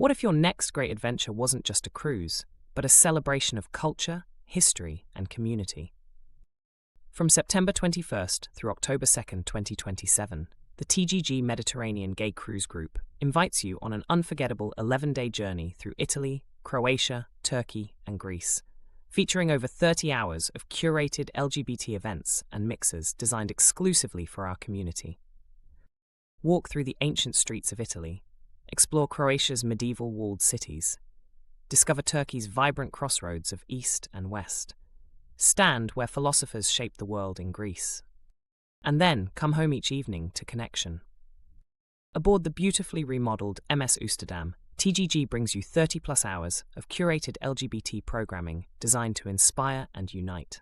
What if your next great adventure wasn't just a cruise, but a celebration of culture, history, and community? From September 21st through October 2nd, 2027, the TGG Mediterranean Gay Cruise Group invites you on an unforgettable 11-day journey through Italy, Croatia, Turkey, and Greece, featuring over 30 hours of curated LGBT events and mixers designed exclusively for our community. Walk through the ancient streets of Italy, explore Croatia's medieval walled cities, discover Turkey's vibrant crossroads of East and West, stand where philosophers shaped the world in Greece, and then come home each evening to connection. Aboard the beautifully remodeled MS Oosterdam, TGG brings you 30-plus hours of curated LGBT programming designed to inspire and unite.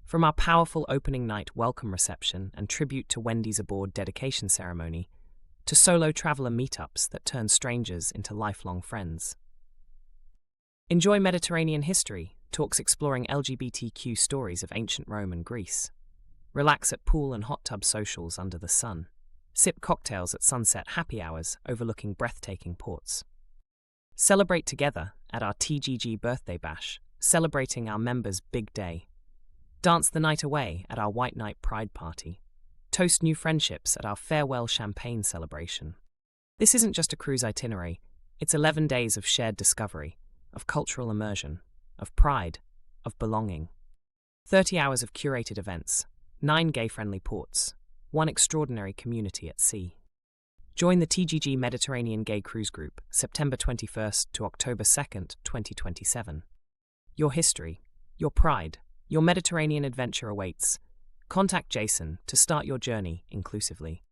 From our powerful opening night welcome reception and tribute to Wendy's aboard dedication ceremony, to solo traveler meetups that turn strangers into lifelong friends. Enjoy Mediterranean history, talks exploring LGBTQ stories of ancient Rome and Greece. Relax at pool and hot tub socials under the sun. Sip cocktails at sunset happy hours overlooking breathtaking ports. Celebrate together at our TGG birthday bash, celebrating our members' big day. Dance the night away at our White Night Pride Party. Toast new friendships at our farewell champagne celebration. This isn't just a cruise itinerary, it's 11 days of shared discovery, of cultural immersion, of pride, of belonging. 30 hours of curated events, 9 gay-friendly ports, 1 extraordinary community at sea. Join the TGG Mediterranean Gay Cruise Group, September 21st to October 2nd, 2027. Your history, your pride, your Mediterranean adventure awaits. Contact Jayson to start your journey inclusively.